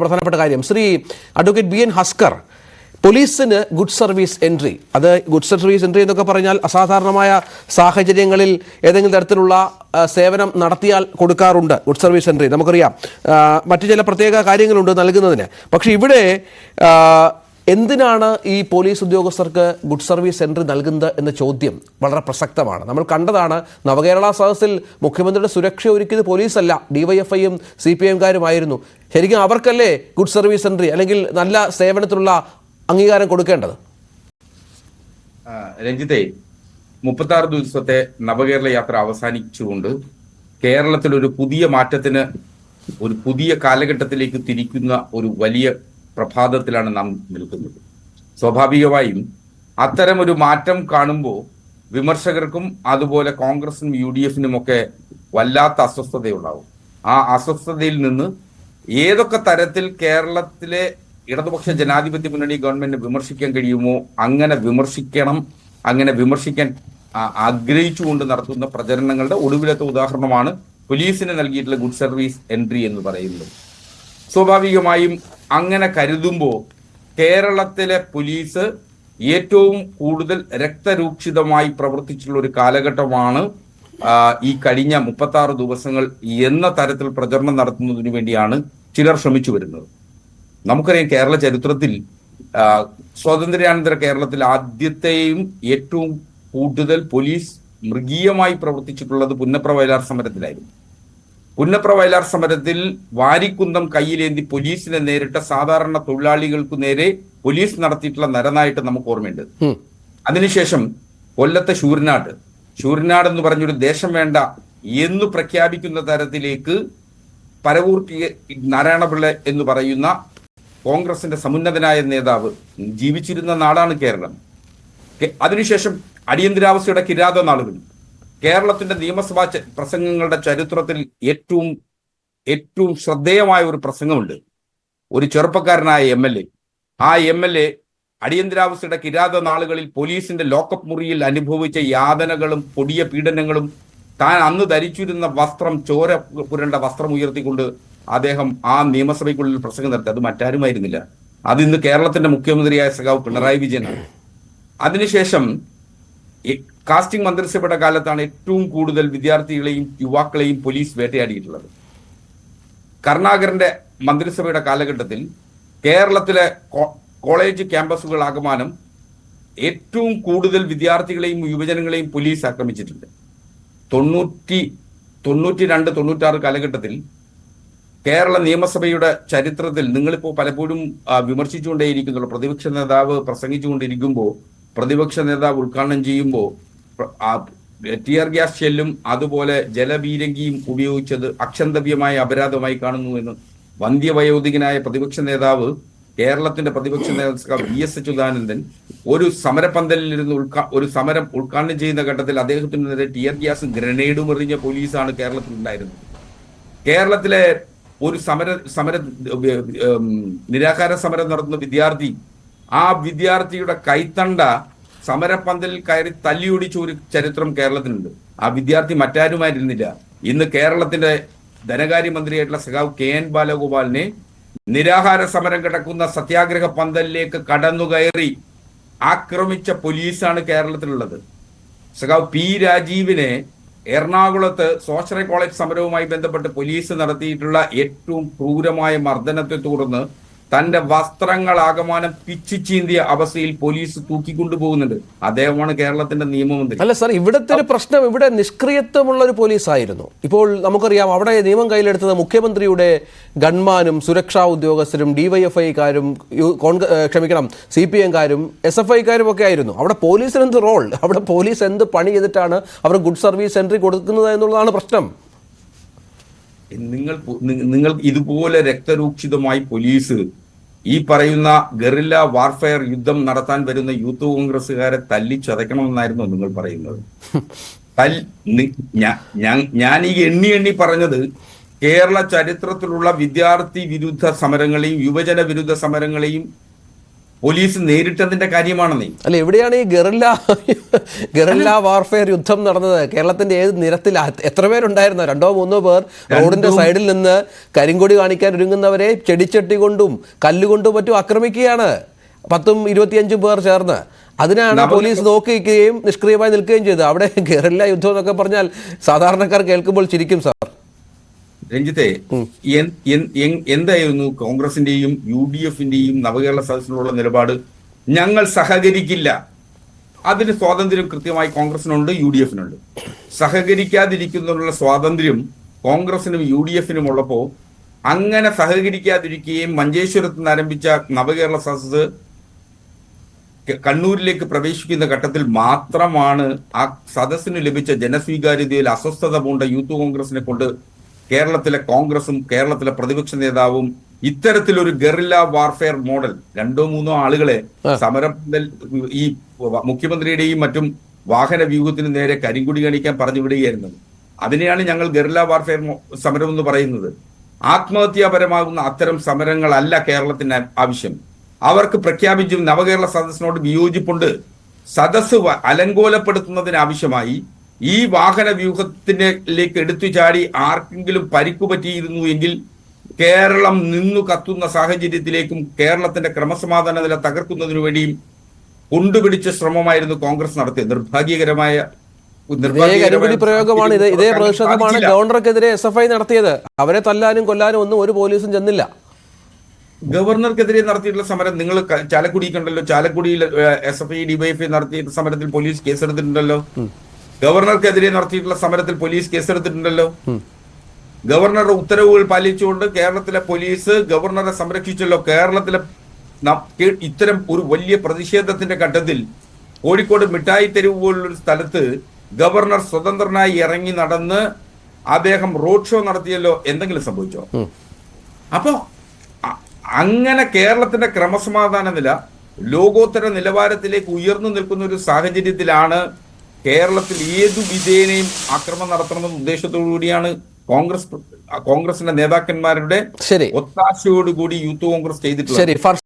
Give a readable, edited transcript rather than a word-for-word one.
പ്രധാനപ്പെട്ട കാര്യം Shri advocate B N Haskar പോലീസിന് good service entry good service entry എന്നൊക്കെ പറഞ്ഞാൽ അസാധാരണമായ സാഹചര്യങ്ങളിൽ ഏതെങ്കിലും തരത്തിലുള്ള സേവനം നടത്തിയാൽ കൊടുക്കാറുണ്ട് ഗുഡ് സർവീസ് എൻട്രി നമുക്കറിയാം മറ്റു ചില പ്രത്യേക കാര്യങ്ങളുണ്ട് നൽകുന്നതിന് പക്ഷേ ഇവിടെ എന്തിനാണ് ഈ പോലീസ് ഉദ്യോഗസ്ഥർക്ക് ഗുഡ് സർവീസ് എൻട്രി നൽകുന്നത് എന്ന ചോദ്യം വളരെ പ്രസക്തമാണ്. നമ്മൾ കണ്ടതാണ് നവകേരള സദസ്സിൽ മുഖ്യമന്ത്രിയുടെ സുരക്ഷ ഒരുക്കിയത് പോലീസല്ല, ഡിവൈഎഫ്ഐയും CPIMകാരുമായിരുന്നു. ശരിക്കും അവർക്കല്ലേ ഗുഡ് സർവീസ് എൻട്രി അല്ലെങ്കിൽ നല്ല സേവനത്തിനുള്ള അംഗീകാരം കൊടുക്കേണ്ടത്? രഞ്ജിത്തെ, 36 ദിവസത്തെ നവകേരള യാത്ര അവസാനിച്ചുകൊണ്ട് കേരളത്തിൽ ഒരു പുതിയ മാറ്റത്തിന്, ഒരു പുതിയ കാലഘട്ടത്തിലേക്ക് തിരിക്കുന്ന ഒരു വലിയ പ്രഭാതത്തിലാണ് നാം നിൽക്കുന്നത്. സ്വാഭാവികമായും അത്തരം ഒരു മാറ്റം കാണുമ്പോൾ വിമർശകർക്കും അതുപോലെ കോൺഗ്രസിനും UDFനും ഒക്കെ വല്ലാത്ത അസ്വസ്ഥതയുണ്ടാവും. ആ അസ്വസ്ഥതയിൽ നിന്ന് ഏതൊക്കെ തരത്തിൽ കേരളത്തിലെ ഇടതുപക്ഷ ജനാധിപത്യ മുന്നണി ഗവൺമെന്റിനെ വിമർശിക്കാൻ കഴിയുമോ അങ്ങനെ വിമർശിക്കണം. അങ്ങനെ വിമർശിക്കാൻ ആഗ്രഹിച്ചുകൊണ്ട് നടത്തുന്ന പ്രചരണങ്ങളുടെ ഒടുവിലത്തെ ഉദാഹരണമാണ് പോലീസിന് നൽകിയിട്ടുള്ള ഗുഡ് സർവീസ് എൻട്രി എന്ന് പറയുന്നത്. സ്വാഭാവികമായും അങ്ങനെ കരുതുമ്പോൾ കേരളത്തിലെ പോലീസ് ഏറ്റവും കൂടുതൽ രക്തരൂക്ഷിതമായി പ്രവർത്തിച്ചിട്ടുള്ള ഒരു കാലഘട്ടമാണ് ഈ കഴിഞ്ഞ 36 ദിവസങ്ങൾ എന്ന തരത്തിൽ പ്രചരണം നടത്തുന്നതിന് വേണ്ടിയാണ് ചിലർ ശ്രമിച്ചു വരുന്നത്. നമുക്കറിയാം, കേരള ചരിത്രത്തിൽ സ്വാതന്ത്ര്യാനന്തര കേരളത്തിൽ ആദ്യത്തെയും ഏറ്റവും കൂടുതൽ പോലീസ് മൃഗീയമായി പ്രവർത്തിച്ചിട്ടുള്ളത് പുന്നപ്ര വയലാർ സമരത്തിലായിരുന്നു. പുന്നപ്ര വയലാർ സമരത്തിൽ വാരിക്കുന്തം കയ്യിലേന്തി പോലീസിനെ നേരിട്ട സാധാരണ തൊഴിലാളികൾക്ക് നേരെ പോലീസ് നടത്തിയിട്ടുള്ള നരനായിട്ട് നമുക്ക് ഓർമ്മയുണ്ട്. അതിനുശേഷം കൊല്ലത്തെ ശൂരനാട് എന്ന് പറഞ്ഞൊരു ദേശം വേണ്ട എന്ന് പ്രഖ്യാപിക്കുന്ന തരത്തിലേക്ക് പരവൂർ നാരായണപിള്ള എന്ന് പറയുന്ന കോൺഗ്രസിന്റെ സമുന്നതനായ നേതാവ് ജീവിച്ചിരുന്ന നാടാണ് കേരളം. അതിനുശേഷം അടിയന്തരാവസ്ഥയുടെ കിരാത നാളുകൾ കേരളത്തിന്റെ നിയമസഭാ പ്രസംഗങ്ങളുടെ ചരിത്രത്തിൽ ഏറ്റവും ശ്രദ്ധേയമായ ഒരു പ്രസംഗമുണ്ട്. ഒരു ചെറുപ്പക്കാരനായ MLA, ആ MLA അടിയന്തരാവസ്ഥയുടെ കിരാത നാളുകളിൽ പോലീസിന്റെ ലോക്കപ്പ് മുറിയിൽ അനുഭവിച്ച യാതനകളും കൊടിയ പീഡനങ്ങളും താൻ അന്ന് ധരിച്ചിരുന്ന വസ്ത്രം, ചോര പുരണ്ട വസ്ത്രം ഉയർത്തിക്കൊണ്ട് അദ്ദേഹം ആ നിയമസഭയ്ക്കുള്ളിൽ പ്രസംഗം നടത്തി. അത് മറ്റാരുമായിരുന്നില്ല, അത് ഇന്ന് കേരളത്തിന്റെ മുഖ്യമന്ത്രിയായ സഖാവ് പിണറായി വിജയനാണ്. അതിനുശേഷം കാസ്റ്റിംഗ് മന്ത്രിസഭയുടെ കാലത്താണ് ഏറ്റവും കൂടുതൽ വിദ്യാർത്ഥികളെയും യുവാക്കളെയും പോലീസ് വേട്ടയാടിയിട്ടുള്ളത്. കരുണാകരന്റെ മന്ത്രിസഭയുടെ കാലഘട്ടത്തിൽ കേരളത്തിലെ കോളേജ് ക്യാമ്പസുകളാകമാനം ഏറ്റവും കൂടുതൽ വിദ്യാർത്ഥികളെയും യുവജനങ്ങളെയും പോലീസ് ആക്രമിച്ചിട്ടുണ്ട്. 92-96 കാലഘട്ടത്തിൽ കേരള നിയമസഭയുടെ ചരിത്രത്തിൽ നിങ്ങളിപ്പോൾ പലപ്പോഴും വിമർശിച്ചുകൊണ്ടേയിരിക്കുന്നുള്ളൂ. പ്രതിപക്ഷ നേതാവ് പ്രസംഗിച്ചുകൊണ്ടിരിക്കുമ്പോൾ, പ്രതിപക്ഷ നേതാവ് ഉദ്ഘാടനം ചെയ്യുമ്പോൾ ടിയർ ഗ്യാസ് ഷെല്ലും അതുപോലെ ജലബീരങ്കിയും ഉപയോഗിച്ചത് അക്ഷന്തവ്യമായ അപരാധമായി കാണുന്നു എന്ന് വന്ധ്യവയോധികനായ പ്രതിപക്ഷ നേതാവ്, കേരളത്തിന്റെ പ്രതിപക്ഷ നേതാവ് VS അച്യുതാനന്ദൻ ഒരു സമരപന്തലിലിരുന്ന് ഒരു സമരം ഉദ്ഘാടനം ചെയ്യുന്ന ഘട്ടത്തിൽ അദ്ദേഹത്തിന് നേരെ ടിയർ ഗ്യാസും ഗ്രനേഡും എറിഞ്ഞ പോലീസാണ് കേരളത്തിൽ ഉണ്ടായിരുന്നത്. കേരളത്തിലെ ഒരു നിരാഹാര സമരം നടത്തുന്ന വിദ്യാർത്ഥി, ആ വിദ്യാർത്ഥിയുടെ കൈത്തണ്ട സമരപന്തലിൽ കയറി തല്ലിയൊടിച്ച ഒരു ചരിത്രം കേരളത്തിനുണ്ട്. ആ വിദ്യാർത്ഥി മറ്റാരുമായിരുന്നില്ല, ഇന്ന് കേരളത്തിന്റെ ധനകാര്യമന്ത്രിയായിട്ടുള്ള സഖാവ് KN ബാലഗോപാലിനെ നിരാഹാര സമരം കിടക്കുന്ന സത്യാഗ്രഹ പന്തലിലേക്ക് കടന്നുകയറി ആക്രമിച്ച പോലീസാണ് കേരളത്തിലുള്ളത്. സഖാവ് P രാജീവിനെ എറണാകുളത്ത് സ്വാശ്രയ കോളേജ് സമരവുമായി ബന്ധപ്പെട്ട് പോലീസ് നടത്തിയിട്ടുള്ള ഏറ്റവും ക്രൂരമായ മർദ്ദനത്തെ തുടർന്ന് തന്റെ വസ്ത്രങ്ങളാകമാനം പിച്ചു ചീന്തിയ അവസ്ഥയിൽ പോലീസ് തൂക്കിക്കൊണ്ടുപോകുന്നുണ്ട്. അദ്ദേഹമാണ് കേരളത്തിന്റെ നിയമമന്ത്രി. അല്ല സാർ, ഇവിടുത്തെ ഒരു പ്രശ്നം, ഇവിടെ നിഷ്ക്രിയത്വമുള്ള ഒരു പോലീസായിരുന്നു. ഇപ്പോൾ നമുക്കറിയാം, അവിടെ നിയമം കയ്യിലെടുത്തത് മുഖ്യമന്ത്രിയുടെ ഗൺമാനും സുരക്ഷാ ഉദ്യോഗസ്ഥരും DYFIക്കാരും CPIMകാരും SFIക്കാരും ഒക്കെ ആയിരുന്നു. അവിടെ പോലീസിന് എന്ത് റോൾ? അവിടെ പോലീസ് എന്ത് പണി ചെയ്തിട്ടാണ് അവർ ഗുഡ് സർവീസ് എൻട്രി കൊടുക്കുന്നത് എന്നുള്ളതാണ് പ്രശ്നം. നിങ്ങൾ ഇതുപോലെ രക്തരൂക്ഷിതമായി പോലീസ് ഈ പറയുന്ന ഗറില്ല വാർഫെയർ യുദ്ധം നടത്താൻ വരുന്ന യൂത്ത് കോൺഗ്രസ്സുകാരെ തല്ലിച്ചതയ്ക്കണമെന്നായിരുന്നു നിങ്ങൾ പറയുന്നത്. ഞാൻ ഈ എണ്ണി പറഞ്ഞത് കേരള ചരിത്രത്തിലുള്ള വിദ്യാർത്ഥി വിരുദ്ധ സമരങ്ങളെയും യുവജന വിരുദ്ധ സമരങ്ങളെയും പോലീസ് നേരിട്ടതിന്റെ കാര്യമാണെന്നേ. അല്ല, എവിടെയാണ് ഈ ഗറില്ല വാർഫെയർ യുദ്ധം നടന്നത്? കേരളത്തിന്റെ ഏത് നിരത്തിൽ എത്ര പേരുണ്ടായിരുന്നോ? 2-3 പേർ റോഡിന്റെ സൈഡിൽ നിന്ന് കരിങ്കൊടി കാണിക്കാൻ ഒരുങ്ങുന്നവരെ ചെടിച്ചട്ടി കൊണ്ടും കല്ലുകൊണ്ടും മറ്റും ആക്രമിക്കുകയാണ് 10-25 പേർ ചേർന്ന്. അതിനാണ് പോലീസ് നോക്കി നിൽക്കുകയും നിഷ്ക്രിയമായി നിൽക്കുകയും ചെയ്തത്. അവിടെ ഗറില്ല യുദ്ധം എന്നൊക്കെ പറഞ്ഞാൽ സാധാരണക്കാർ കേൾക്കുമ്പോൾ ചിരിക്കും സാർ. രഞ്ജിത്തെ, എന്തായിരുന്നു കോൺഗ്രസിന്റെയും UDF-ന്റെയും നവകേരള സദസ്സിനുള്ള നിലപാട്? ഞങ്ങൾ സഹകരിക്കില്ല. അതിന് സ്വാതന്ത്ര്യം കൃത്യമായി കോൺഗ്രസിനുണ്ട്, UDF-നുണ്ട്. സഹകരിക്കാതിരിക്കുന്നതിനുള്ള സ്വാതന്ത്ര്യം കോൺഗ്രസിനും UDF-നും ഉള്ളപ്പോ അങ്ങനെ സഹകരിക്കാതിരിക്കുകയും മഞ്ചേശ്വരത്ത് നിന്ന് ആരംഭിച്ച നവകേരള സദസ്സ് കണ്ണൂരിലേക്ക് പ്രവേശിക്കുന്ന ഘട്ടത്തിൽ മാത്രമാണ് ആ സദസ്സിന് ലഭിച്ച ജനസ്വീകാര്യതയിൽ അസ്വസ്ഥത പൂണ്ട യൂത്ത് കോൺഗ്രസിനെ കൊണ്ട് കേരളത്തിലെ കോൺഗ്രസും കേരളത്തിലെ പ്രതിപക്ഷ നേതാവും ഇത്തരത്തിലൊരു ഗറില്ല വാർഫെയർ മോഡൽ 2-3 ആളുകളെ സമരം ഈ മുഖ്യമന്ത്രിയുടെയും മറ്റും വാഹന വ്യൂഹത്തിന് നേരെ കരിങ്കുടി കാണിക്കാൻ പറഞ്ഞു വിടുകയായിരുന്നു. അതിനെയാണ് ഞങ്ങൾ ഗറില്ല വാർഫെയർ സമരം എന്ന് പറയുന്നത്. ആത്മഹത്യാപരമാകുന്ന അത്തരം സമരങ്ങളല്ല കേരളത്തിന് ആവശ്യം. അവർക്ക് പ്രഖ്യാപിച്ചും നവകേരള സദസ്സിനോട് വിയോജിപ്പുണ്ട്. സദസ്സ് അലങ്കോലപ്പെടുത്തുന്നതിന് ആവശ്യമായി ഈ വാഹന വ്യൂഹത്തിലേക്ക് എടുത്തു ചാടി ആർക്കെങ്കിലും പരിക്കു പറ്റിയിരുന്നു എങ്കിൽ കേരളം നിന്നു കത്തുന്ന സാഹചര്യത്തിലേക്കും കേരളത്തിന്റെ ക്രമസമാധാന നില തകർക്കുന്നതിനു വേണ്ടിയും കൊണ്ടുപിടിച്ച ശ്രമമായിരുന്നു കോൺഗ്രസ് നടത്തിയത്. നിർഭാഗ്യകരമായ പ്രയോഗമാണ് ഇത്. ഇതേ പ്രതിഷേധമാണ് ഗവർണർക്കെതിരെ SFI നടത്തിയത്. അവരെ തല്ലാനും കൊല്ലാനും ഒന്നും ഒരു പോലീസും ചെന്നില്ല. ഗവർണർക്കെതിരെ നടത്തിയിട്ടുള്ള സമരം നിങ്ങൾ ചാലക്കുടി കണ്ടല്ലോ. ചാലക്കുടിയിൽ SFI DYFI നടത്തിയ സമരത്തിൽ പോലീസ് കേസെടുത്തിട്ടുണ്ടല്ലോ. ഗവർണർക്കെതിരെ നടത്തിയിട്ടുള്ള സമരത്തിൽ പോലീസ് കേസെടുത്തിട്ടുണ്ടല്ലോ. ഗവർണറുടെ ഉത്തരവുകൾ പാലിച്ചുകൊണ്ട് കേരളത്തിലെ പോലീസ് ഗവർണറെ സംരക്ഷിച്ചല്ലോ. കേരളത്തിലെ ഇത്തരം ഒരു വലിയ പ്രതിഷേധത്തിന്റെ ഘട്ടത്തിൽ കോഴിക്കോട് മിഠായി തെരുവ് പോലുള്ളൊരു സ്ഥലത്ത് ഗവർണർ സ്വതന്ത്രനായി ഇറങ്ങി നടന്ന് അദ്ദേഹം റോഡ് ഷോ നടത്തിയല്ലോ. എന്തെങ്കിലും സംഭവിച്ചോ? അപ്പോ അങ്ങനെ കേരളത്തിന്റെ ക്രമസമാധാന നില ലോകോത്തര നിലവാരത്തിലേക്ക് ഉയർന്നു നിൽക്കുന്ന ഒരു സാഹചര്യത്തിലാണ് കേരളത്തിൽ ഏതു വിധേനയും ആക്രമണം നടത്തണമെന്ന ഉദ്ദേശത്തോടു കൂടിയാണ് കോൺഗ്രസിന്റെ നേതാക്കന്മാരുടെ ഒത്താശയോടുകൂടി യൂത്ത് കോൺഗ്രസ് ചെയ്തിട്ടുള്ളത്.